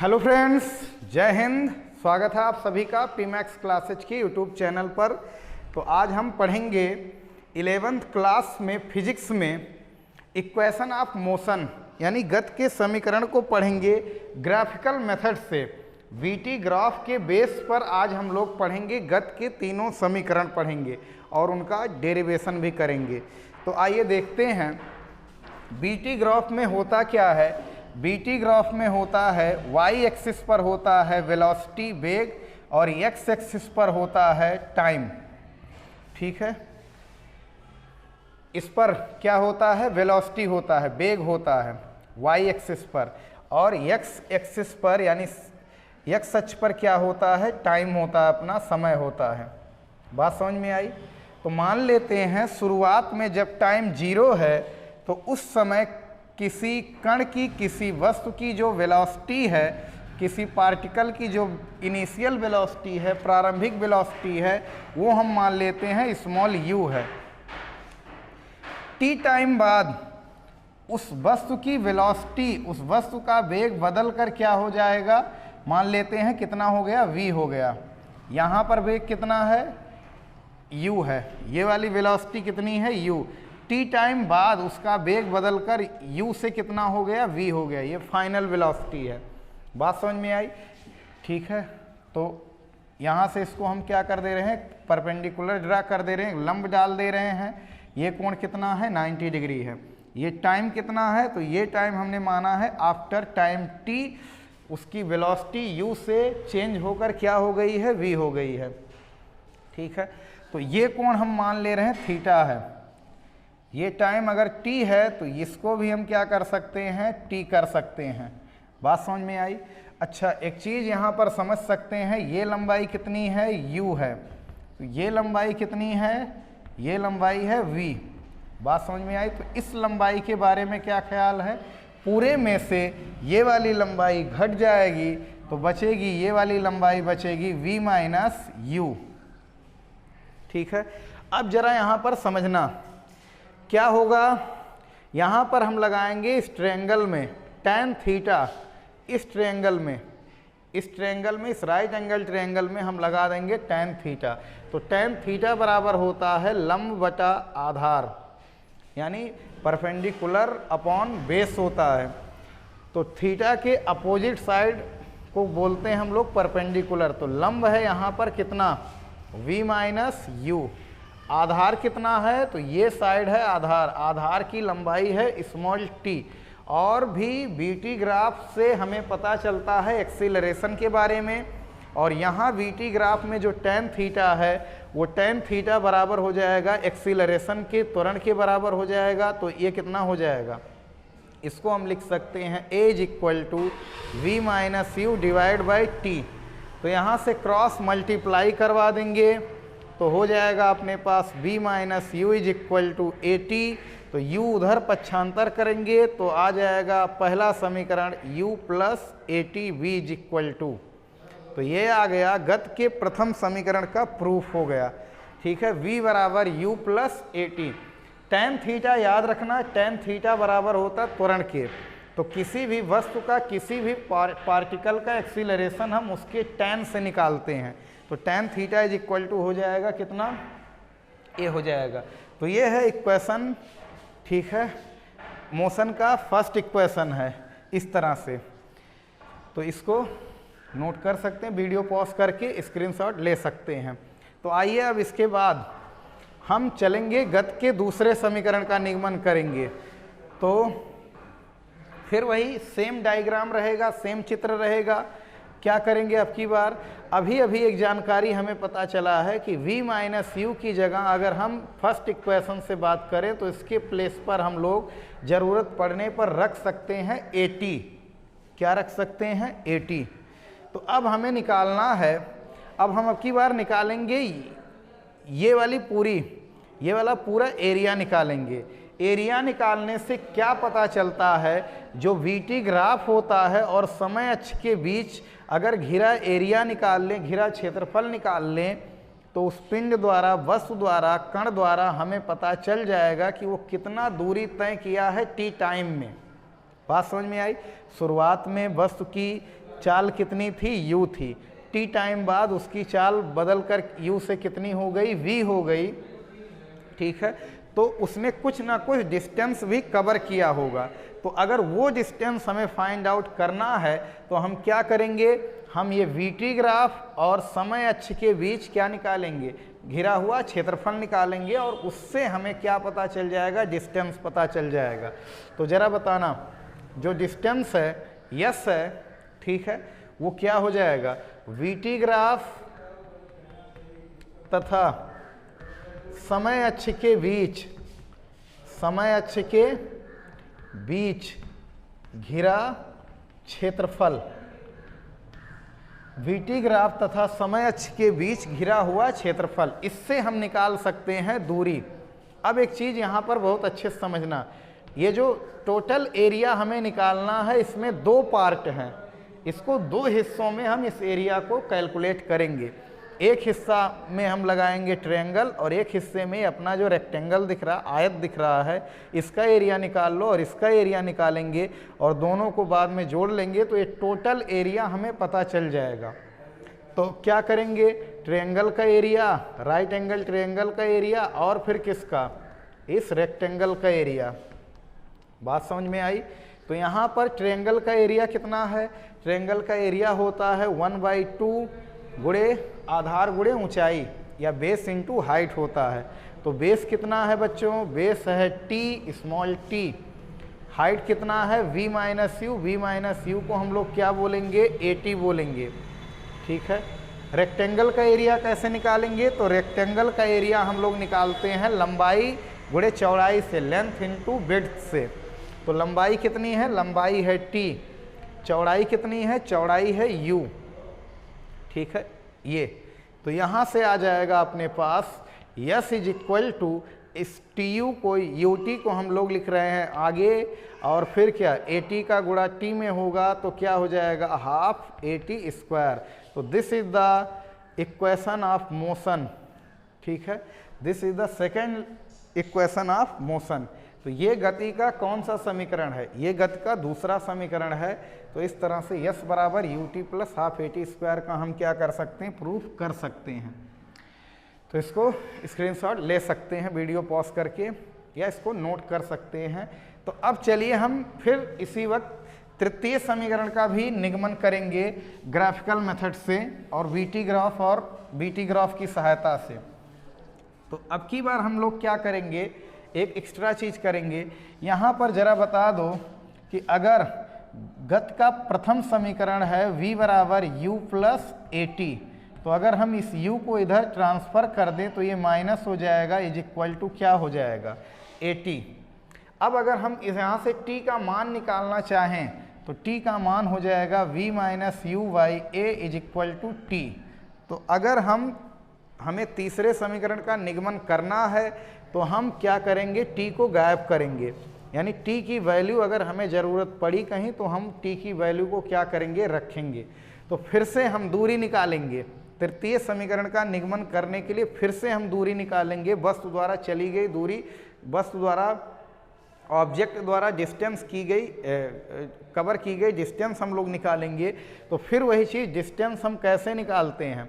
Hello friends, जय हिंद। स्वागत है आप सभी का पी मैक्स क्लासेज के यूट्यूब चैनल पर। तो आज हम पढ़ेंगे 11th क्लास में फिजिक्स में इक्वेशन ऑफ मोशन यानी गति के समीकरण को पढ़ेंगे ग्राफिकल मेथड से। वीटी ग्राफ के बेस पर आज हम लोग पढ़ेंगे गति के तीनों समीकरण पढ़ेंगे और उनका डेरिवेशन भी करेंगे। तो आइए देखते हैं वीटी ग्राफ में होता क्या है। बीटी ग्राफ में होता है वाई एक्सिस पर होता है वेलोसिटी वेग और एक्स एक्सिस पर होता है टाइम। ठीक है, इस पर क्या होता है, वेलोसिटी होता है, वेग होता है वाई एक्सिस पर, और एक्स एक्सिस पर यानी एक्स अक्ष पर क्या होता है, टाइम होता है, अपना समय होता है। बात समझ में आई। तो मान लेते हैं शुरुआत में जब टाइम 0 है तो उस समय किसी कण की, किसी वस्तु की जो वेलोसिटी है, किसी पार्टिकल की जो इनिशियल वेलोसिटी है, प्रारंभिक वेलोसिटी है, वो हम मान लेते हैं स्मॉल यू है। टी टाइम बाद उस वस्तु की वेलोसिटी, उस वस्तु का वेग बदल कर क्या हो जाएगा, मान लेते हैं कितना हो गया, v हो गया। यहाँ पर वेग कितना है, u है। ये वाली वेलोसिटी कितनी है, u। टी टाइम बाद उसका वेग बदलकर u से कितना हो गया, v हो गया। ये फाइनल वेलोसिटी है। बात समझ में आई। ठीक है, तो यहाँ से इसको हम क्या कर दे रहे हैं, परपेंडिकुलर ड्रा कर दे रहे हैं, लंब डाल दे रहे हैं। ये कोण कितना है, 90 डिग्री है। ये टाइम कितना है, तो ये टाइम हमने माना है आफ्टर टाइम t, उसकी वेलोसिटी u से चेंज होकर क्या हो गई है, v हो गई है। ठीक है, तो ये कोण हम मान ले रहे हैं थीटा है। ये टाइम अगर t है तो इसको भी हम क्या कर सकते हैं, t कर सकते हैं। बात समझ में आई। अच्छा, एक चीज़ यहाँ पर समझ सकते हैं, ये लंबाई कितनी है, u है, तो ये लंबाई कितनी है, ये लंबाई है v। बात समझ में आई। तो इस लंबाई के बारे में क्या ख्याल है, पूरे में से ये वाली लंबाई घट जाएगी तो बचेगी ये वाली लंबाई, बचेगी v माइनस u। ठीक है, अब जरा यहाँ पर समझना क्या होगा। यहाँ पर हम लगाएंगे इस ट्रायंगल में tan थीटा, इस ट्रायंगल में, इस ट्रायंगल में, इस राइट एंगल ट्रायंगल में हम लगा देंगे tan थीटा। तो tan थीटा बराबर होता है लंब बटा आधार, यानी परपेंडिकुलर अपॉन बेस होता है। तो थीटा के अपोजिट साइड को बोलते हैं हम लोग परपेंडिकुलर। तो लंब है यहाँ पर कितना, v माइनस u। आधार कितना है, तो ये साइड है आधार, आधार की लंबाई है स्मॉल t। और भी बीटी ग्राफ से हमें पता चलता है एक्सीलरेशन के बारे में। और यहाँ बीटी ग्राफ में जो tan थीटा है वो tan थीटा बराबर हो जाएगा एक्सीलरेशन के त्वरण के बराबर हो जाएगा। तो ये कितना हो जाएगा, इसको हम लिख सकते हैं a is equal to v minus u divide by T. तो यहाँ से क्रॉस मल्टीप्लाई करवा देंगे तो हो जाएगा अपने पास v minus u is equal to a T. तो u उधर पक्षांतर करेंगे तो आ जाएगा पहला समीकरण u plus a T v is equal to. तो ये आ गया गति के प्रथम समीकरण का प्रूफ हो गया। ठीक है, v बराबर u plus a T. tan theta याद रखना, tan थीटा बराबर होता त्वरण के। तो किसी भी वस्तु का, किसी भी पार्टिकल का एक्सीलरेशन हम उसके tan से निकालते हैं। तो tan theta is equal to हो जाएगा कितना, ए हो जाएगा। तो ये है इक्वेशन। ठीक है, मोशन का फर्स्ट इक्वेशन है इस तरह से। तो इसको नोट कर सकते हैं, वीडियो पॉज करके स्क्रीनशॉट ले सकते हैं। तो आइए अब इसके बाद हम चलेंगे गति के दूसरे समीकरण का निगमन करेंगे। तो फिर वही सेम डायग्राम रहेगा, सेम चित्र रहेगा। क्या करेंगे अब की बार, अभी एक जानकारी हमें पता चला है कि v माइनस यू की जगह अगर हम फर्स्ट इक्वेशन से बात करें तो इसके प्लेस पर हम लोग ज़रूरत पड़ने पर रख सकते हैं at। क्या रख सकते हैं, at। तो अब हमें निकालना है, अब हम अब की बार निकालेंगे ये वाला पूरा एरिया निकालेंगे। एरिया निकालने से क्या पता चलता है, जो वीटी ग्राफ होता है और समय अक्ष के बीच अगर घिरा एरिया निकाल लें, घिरा क्षेत्रफल निकाल लें, तो उस पिंड द्वारा, वस्तु द्वारा, कण द्वारा हमें पता चल जाएगा कि वो कितना दूरी तय किया है टी टाइम में। बात समझ में आई। शुरुआत में वस्तु की चाल कितनी थी, u थी। t टाइम बाद उसकी चाल बदल कर u से कितनी हो गई, v हो गई। ठीक है, तो उसने कुछ ना कुछ डिस्टेंस भी कवर किया होगा। तो अगर वो डिस्टेंस हमें फाइंड आउट करना है तो हम क्या करेंगे, हम ये वीटी ग्राफ और समय अक्ष के बीच क्या निकालेंगे, घिरा हुआ क्षेत्रफल निकालेंगे, और उससे हमें क्या पता चल जाएगा, डिस्टेंस पता चल जाएगा। तो जरा बताना, जो डिस्टेंस है यस है, ठीक है, वो क्या हो जाएगा, वीटी ग्राफ तथा समय अक्ष के बीच, समय अक्ष के बीच घिरा क्षेत्रफल, वीटी ग्राफ तथा समय अक्ष के बीच घिरा हुआ क्षेत्रफल, इससे हम निकाल सकते हैं दूरी। अब एक चीज यहां पर बहुत अच्छे से समझना, ये जो टोटल एरिया हमें निकालना है इसमें दो पार्ट हैं, इसको दो हिस्सों में हम इस एरिया को कैलकुलेट करेंगे। एक हिस्सा में हम लगाएंगे ट्रायंगल और एक हिस्से में अपना जो रेक्टेंगल दिख रहा, आयत दिख रहा है, इसका एरिया निकाल लो और इसका एरिया निकालेंगे और दोनों को बाद में जोड़ लेंगे तो ये टोटल एरिया हमें पता चल जाएगा। तो क्या करेंगे, ट्रायंगल का एरिया, राइट एंगल ट्रायंगल का एरिया और फिर किसका, इस रेक्टेंगल का एरिया। बात समझ में आई। तो यहाँ पर ट्रायंगल का एरिया कितना है, ट्रायंगल का एरिया होता है 1/2 गुणे आधार गुणे ऊंचाई, या बेस इंटू हाइट होता है। तो बेस कितना है बच्चों, बेस है t स्मॉल t, हाइट कितना है v माइनस यू को हम लोग क्या बोलेंगे, at बोलेंगे। ठीक है, रेक्टेंगल का एरिया कैसे निकालेंगे, तो रेक्टेंगल का एरिया हम लोग निकालते हैं लंबाई गुणे चौड़ाई से, लेंथ इंटू विड्थ से। तो लंबाई कितनी है, लंबाई है t, चौड़ाई कितनी है, चौड़ाई है u। ठीक है, ये तो यहाँ से आ जाएगा अपने पास यस इज इक्वल टू, इस टी को यूटी को हम लोग लिख रहे हैं आगे, और फिर क्या एटी का गुणा टी में होगा तो क्या हो जाएगा, हाफ एटी स्क्वायर। तो this is the equation of motion. ठीक है, this is the second equation of motion. तो ये गति का कौन सा समीकरण है, ये गति का दूसरा समीकरण है। तो इस तरह से यस बराबर U T plus half A T square का हम क्या कर सकते हैं, प्रूफ कर सकते हैं। तो इसको स्क्रीनशॉट ले सकते हैं वीडियो पॉज करके, या इसको नोट कर सकते हैं। तो अब चलिए हम फिर इसी वक्त तृतीय समीकरण का भी निगमन करेंगे ग्राफिकल मेथड से और वीटी ग्राफ और बीटी ग्राफ की सहायता से। तो अब की बार हम लोग क्या करेंगे, एक एक्स्ट्रा चीज करेंगे। यहाँ पर जरा बता दो कि अगर गति का प्रथम समीकरण है v बराबर u प्लस ए टी, तो अगर हम इस u को इधर ट्रांसफर कर दें तो ये माइनस हो जाएगा, इज इक्वल टू क्या हो जाएगा, ए टी। अब अगर हम यहाँ से t का मान निकालना चाहें तो t का मान हो जाएगा v minus u by a is equal to T. तो अगर हमें तीसरे समीकरण का निगमन करना है तो हम क्या करेंगे, t को गायब करेंगे, यानी t की वैल्यू अगर हमें ज़रूरत पड़ी कहीं तो हम t की वैल्यू को क्या करेंगे, रखेंगे। तो फिर से हम दूरी निकालेंगे, तृतीय समीकरण का निगमन करने के लिए फिर से हम दूरी निकालेंगे, वस्तु द्वारा चली गई दूरी, वस्तु द्वारा ऑब्जेक्ट द्वारा डिस्टेंस की गई, कवर की गई डिस्टेंस हम लोग निकालेंगे। तो फिर वही चीज़, डिस्टेंस हम कैसे निकालते हैं,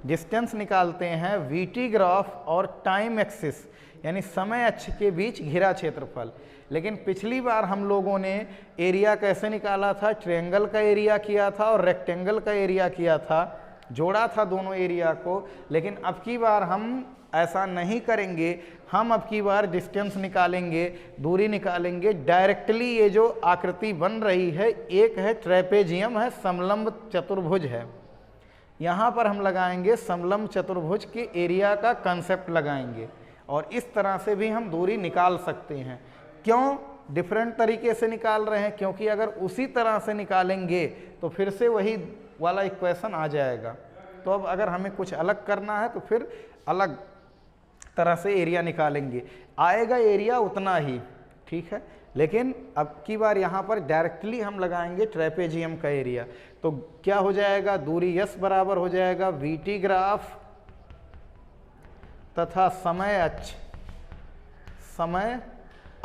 डिस्टेंस निकालते हैं वीटी ग्राफ और टाइम एक्सिस यानी समय अक्ष के बीच घिरा क्षेत्रफल। लेकिन पिछली बार हम लोगों ने एरिया कैसे निकाला था, ट्रायंगल का एरिया किया था और रेक्टेंगल का एरिया किया था, जोड़ा था दोनों एरिया को। लेकिन अब की बार हम ऐसा नहीं करेंगे, हम अब की बार डिस्टेंस निकालेंगे, दूरी निकालेंगे डायरेक्टली। ये जो आकृति बन रही है, एक है ट्रेपेजियम है, समलंब चतुर्भुज है, यहाँ पर हम लगाएंगे समलंब चतुर्भुज के एरिया का कंसेप्ट लगाएंगे और इस तरह से भी हम दूरी निकाल सकते हैं। क्यों डिफरेंट तरीके से निकाल रहे हैं, क्योंकि अगर उसी तरह से निकालेंगे तो फिर से वही वाला इक्वेशन आ जाएगा। तो अब अगर हमें कुछ अलग करना है तो फिर अलग तरह से एरिया निकालेंगे, आएगा एरिया उतना ही, ठीक है। लेकिन अब की बार यहाँ पर डायरेक्टली हम लगाएंगे ट्रेपेजियम का एरिया। तो क्या हो जाएगा, दूरी यस बराबर हो जाएगा वीटी ग्राफ तथा समय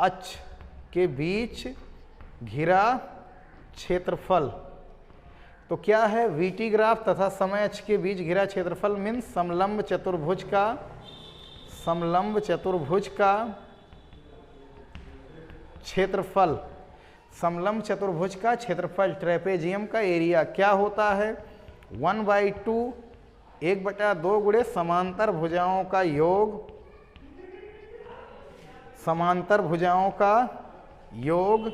अक्ष के बीच घिरा क्षेत्रफल। तो क्या है, वीटी ग्राफ तथा समय अक्ष के बीच घिरा क्षेत्रफल मीन्स समलंब चतुर्भुज का क्षेत्रफल, समलंब चतुर्भुज का क्षेत्रफल ट्रेपेजियम का एरिया क्या होता है, 1/2 1/2 गुणे समांतर भुजाओं का योग, समांतर भुजाओं का योग,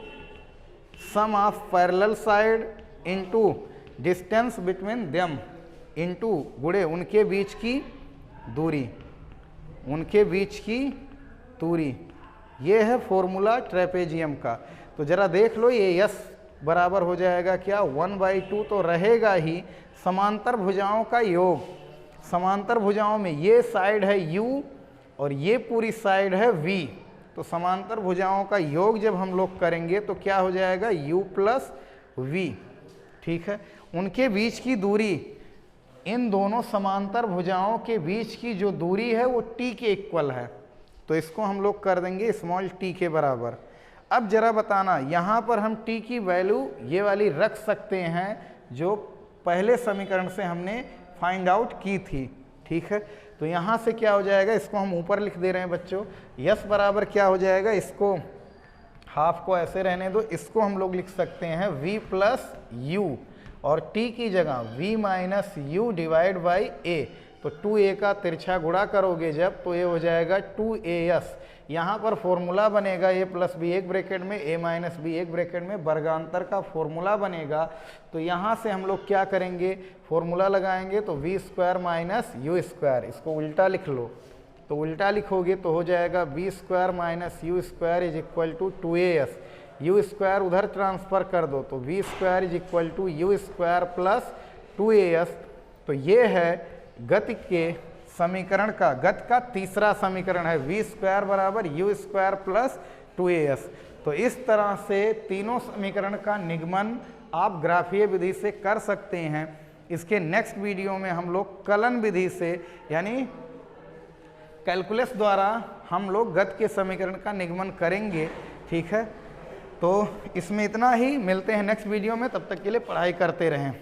sum of parallel side into distance between them into गुणे उनके बीच की दूरी, उनके बीच की दूरी। ये है फॉर्मूला ट्रेपेजियम का। तो जरा देख लो, ये यस बराबर हो जाएगा क्या, 1/2 तो रहेगा ही, समांतर भुजाओं का योग, समांतर भुजाओं में ये साइड है u और ये पूरी साइड है v, तो समांतर भुजाओं का योग जब हम लोग करेंगे तो क्या हो जाएगा, u प्लस v। ठीक है, उनके बीच की दूरी, इन दोनों समांतर भुजाओं के बीच की जो दूरी है वो t के इक्वल है, तो इसको हम लोग कर देंगे स्मॉल t के बराबर। अब जरा बताना, यहाँ पर हम t की वैल्यू ये वाली रख सकते हैं जो पहले समीकरण से हमने फाइंड आउट की थी। ठीक है, तो यहाँ से क्या हो जाएगा, इसको हम ऊपर लिख दे रहे हैं बच्चों, यस बराबर क्या हो जाएगा, इसको हाफ को ऐसे रहने दो, इसको हम लोग लिख सकते हैं v प्लस u और t की जगह v minus u divide by a, तो 2a का तिरछा गुणा करोगे जब तो ये हो जाएगा 2as। यहाँ पर फॉर्मूला बनेगा a प्लस बी एक ब्रैकेट में, a माइनस बी एक ब्रैकेट में, वर्गांतर का फॉर्मूला बनेगा। तो यहाँ से हम लोग क्या करेंगे, फॉर्मूला लगाएंगे तो v square minus u square, इसको उल्टा लिख लो, तो उल्टा लिखोगे तो हो जाएगा b square minus u square is equal to 2as, u square उधर ट्रांसफर कर दो तो v square is equal to u square plus 2as। तो ये है गति के समीकरण का, गति का तीसरा समीकरण है, v स्क्वायर बराबर यू स्क्वायर प्लस 2as। तो इस तरह से तीनों समीकरण का निगमन आप ग्राफीय विधि से कर सकते हैं। इसके नेक्स्ट वीडियो में हम लोग कलन विधि से यानी कैलकुलस द्वारा हम लोग गति के समीकरण का निगमन करेंगे। ठीक है, तो इसमें इतना ही, मिलते हैं नेक्स्ट वीडियो में, तब तक के लिए पढ़ाई करते रहें।